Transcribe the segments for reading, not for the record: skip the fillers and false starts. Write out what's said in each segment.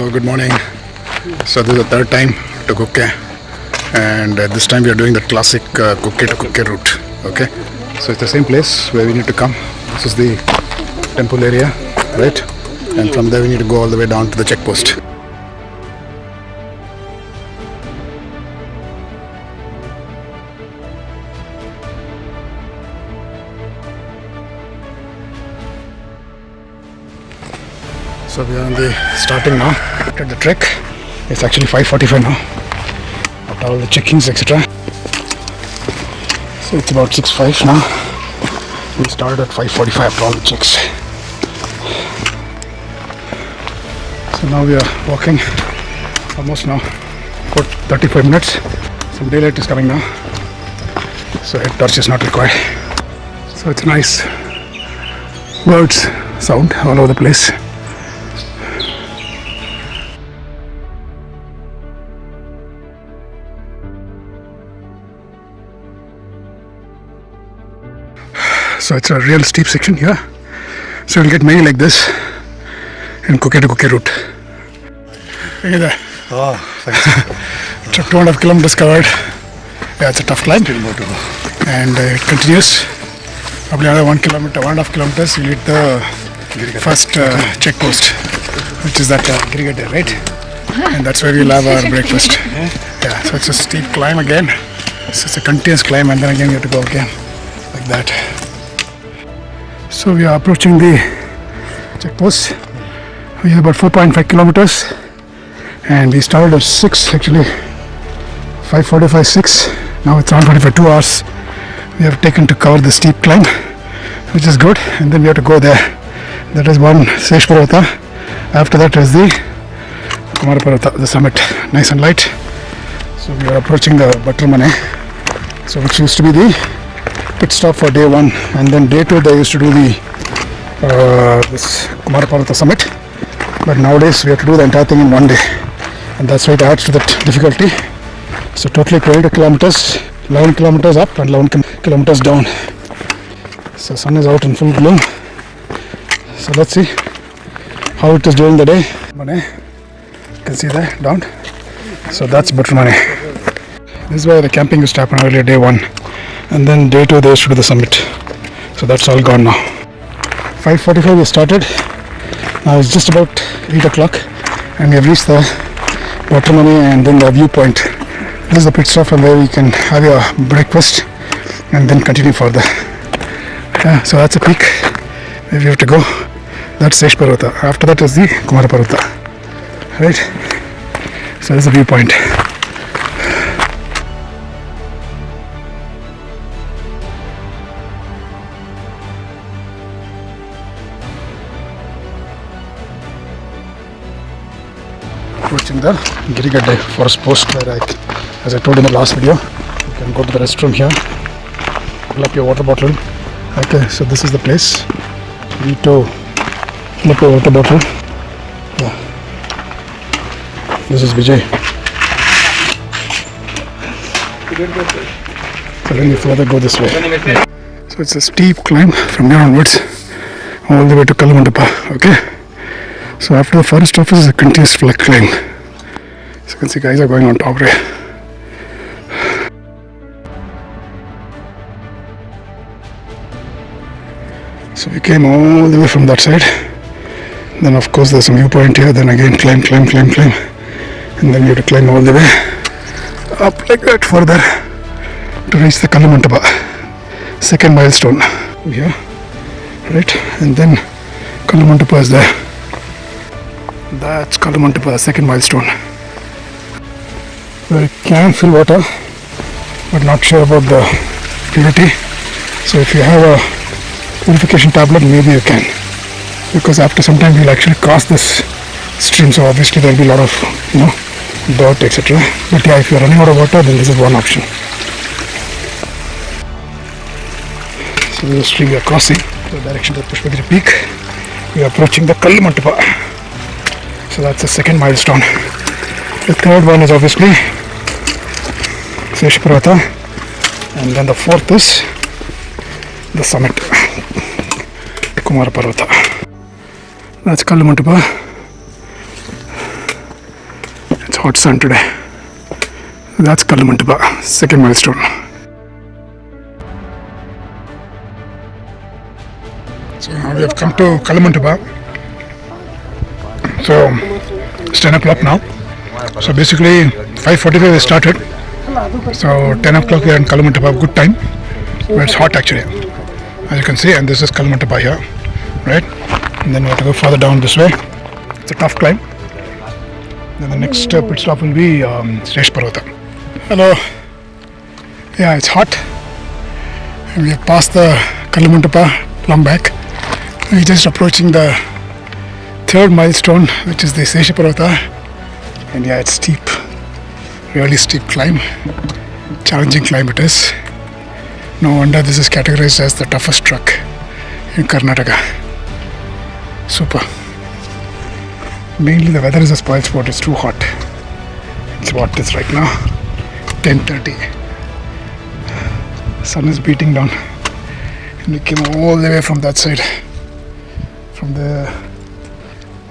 Hello, good morning. So this is the third time to Kukke, and this time we are doing the classic Kukke to Kukke route. Okay, so it's the same place where we need to come. This is the temple area, right? And from there we need to go all the way down to the check post. So we are on the starting now. At the trek, it's actually 5:45 now. After all the checkings, etc. So it's about 6:05 now. We started at 5:45 after all the checks. So now we are walking almost now for 35 minutes. Some daylight is coming now. So head torch is not required. So it's a nice birds sound all over the place. So it's a real steep section here. So you'll get many like this in Kukke to Kukke route. Look at that. Oh, thanks. 2.5 kilometers covered. Yeah, it's a tough climb. And it continues. Probably another 1 kilometer, 1.5 kilometers. You need the first check post, which is that Girigade, right? And that's where we'll have our breakfast. Yeah, so it's a steep climb again. So it's a continuous climb, and then again you have to go again like that. So we are approaching the check post. We have about 4.5 kilometers, and we started at 6 actually, 5:45, 6. Now it's around 25, 2 hours. We have taken to cover the steep climb, which is good, and then we have to go there. That is one Sesh Parvata. After that is the Kumara Parvata, the summit, nice and light. So we are approaching the Bhatramane, so which used to be the pit stop for day 1, and then day 2 they used to do the this Kumara Parvata summit, but nowadays we have to do the entire thing in one day, and that's why it adds to that difficulty. So totally 22 kilometers, 11 kilometers up and 11 kilometers down. So sun is out in full bloom. So let's see how it is during the day. Mane, you can see there down. So that's Bhatramane. This is where the camping used to happen earlier, day 1. And then day 2 they used to do the summit. So that's all gone now. 5:45 we started. Now it's just about 8 o'clock, and we have reached the Bhatramane and then the viewpoint. This is the pit stop from where we can have your breakfast and then continue further. Yeah, so that's a peak where we have to go. That's Sesh Parvata. After that is the Kumara Parvata. Right? So this is the viewpoint. Approaching the Girigade forest post where as I told in the last video, you can go to the restroom here, fill up your water bottle. Okay, so this is the place. You need to fill up your water bottle. Yeah. This is Vijay. So then you further go this way. So it's a steep climb from here onwards all the way to Kalamandapa. Okay. So after the forest office is a continuous flat climb. So you can see guys are going on top right. So we came all the way from that side. Then of course there's a viewpoint here. Then again climb. And then you have to climb all the way up like that further to reach the Kalamandapa, second milestone here. Right? And then Kalamandapa is there. That's Kalamandapa, second milestone. Where you can fill water, but not sure about the purity. So if you have a purification tablet, maybe you can. Because after some time you'll actually cross this stream, so obviously there will be a lot of, dirt, etc. But yeah, if you're running out of water, then this is one option. So this is the stream we are crossing. The direction to Pushpagiri Peak. We are approaching the Kalamandapa. So that's the second milestone. The third one is obviously Sesh Parvata, and then the fourth is the summit, Kumara Parvata. That's Kalamandapa. hot sun today. That's Kalamantapa, second milestone. So now we have come to Kalamantapa. So it's 10 o'clock now. So basically 5:45 we started. So 10 o'clock we are in Kalamantapa, good time. But it's hot actually, as you can see, and this is Kalamantapa here, right? And then we have to go further down this way. It's a tough climb. Then the next pit stop will be Sresh Parvata. Hello. Yeah, it's hot. And we have passed the Kalamantapa long back. We're just approaching the third milestone, which is the Sresh Parvata. And yeah, it's steep. Really steep climb. Challenging climb it is. No wonder this is categorized as the toughest trek in Karnataka. Super. Mainly the weather is a spoil sport. It's too hot. It's what it is right now. 10:30. Sun is beating down. And we came all the way from that side. From the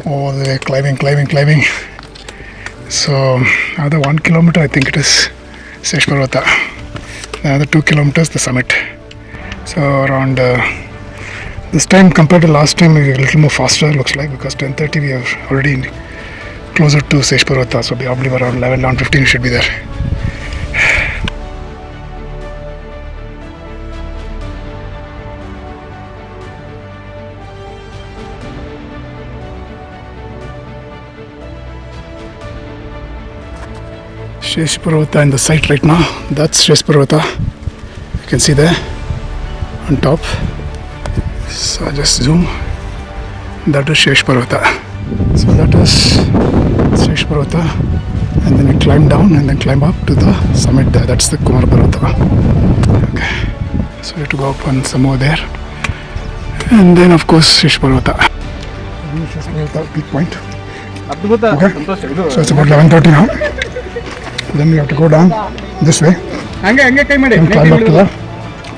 all the way climbing. So another 1 kilometer I think it is Sresh Parvata. Another 2 kilometers the summit. So around this time compared to last time we're a little more faster looks like, because 10:30 we are already closer to Sresh Parvata. So probably around 11:15 we should be there. Sresh Parvata in the site right now. That's Sresh Parvata. You can see there on top. So just zoom. That is Sresh Parvata. So that is Sresh Parvata. And then we climb down and then climb up to the summit there. That's the Kumar Parvata. Okay. So we have to go up on some more there. And then of course Sresh Parvata. Sresh Parvata peak point. Okay. So it's about 11:30 now. Then we have to go down this way and climb up to the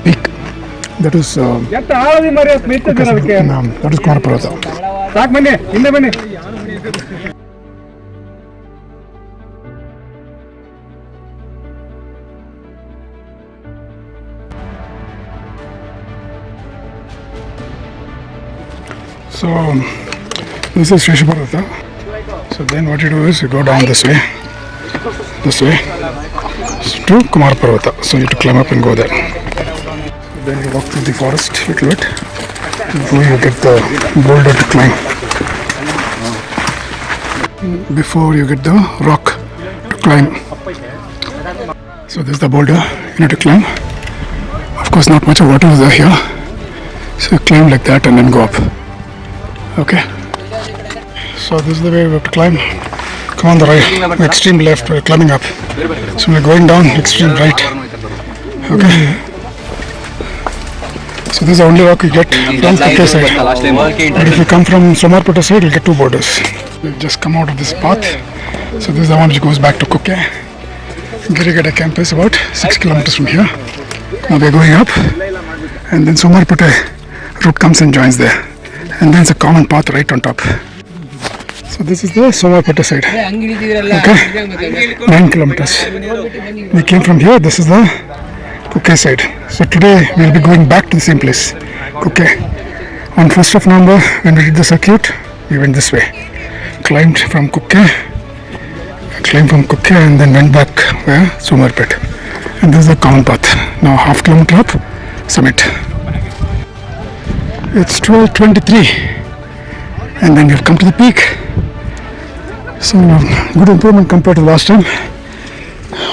peak. That is Kumar Parvata. So this is Sresh Parvata. So then what you do is you go down this way to Kumar Parvata. So you have to climb up and go there. Then you walk through the forest a little bit before you get the boulder to climb. Before you get the rock to climb. So this is the boulder you need to climb. Of course not much of water is here. So you climb like that and then go up. Okay. So this is the way we have to climb. Come on the right, extreme left, we're climbing up. So we're going down, extreme right. Okay. So this is the only rock you get from Kukke side. But if you come from Somarpeta side, you'll get two borders. We've just come out of this path. So this is the one which goes back to Kukke. Girigada camp is about 6 kilometers from here. Now we're going up. And then Somarpeta route comes and joins there. And then it's a common path right on top. So this is the Somarpeta side. Okay, 9 kilometers. We came from here. This is the Kukke side. So today we'll be going back to the same place, Kukke. On 1st of November, when we did the circuit, we went this way. Climbed from Kukke, and then went back where Somarpet. And this is the common path. Now half kilometer up, summit. It's 12:23, and then we've come to the peak. So good improvement compared to last time.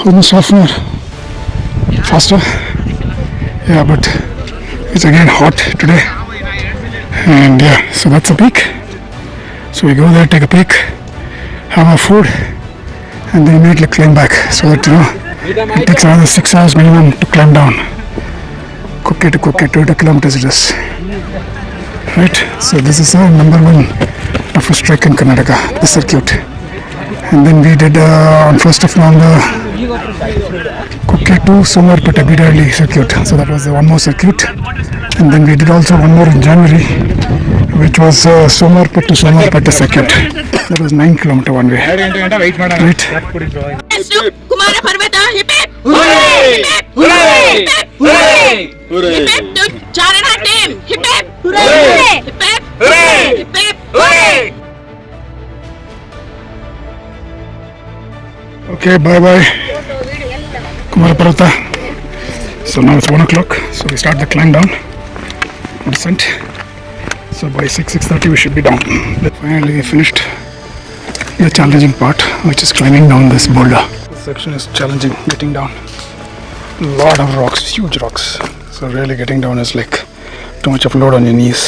Almost half an hour faster. Yeah, but it's again hot today. And yeah, so that's a peak. So we go there, take a peek, have our food, and then immediately climb back. So that it takes another 6 hours minimum to climb down. Kukke to Kukke, 20 kilometers it is. Right? So this is our number one toughest trek in Karnataka, the circuit. And then we did on 1st of November Kukke to Somarpeta Bidali circuit. So that was the one more circuit. And then we did also one more in January, which was Somarpet to Somarpet circuit. That was 9 kilometer one way. Right. Kumara ಪರ್ವತ hip ಚಾರಣ team hip Okay, bye bye. Kumara Parvata. So now it's 1 o'clock. So we start the climb down, descent. So by 6:30 we should be down. Finally we finished the challenging part, which is climbing down this boulder. This section is challenging, getting down. Lot of rocks, huge rocks. So really getting down is like too much of load on your knees.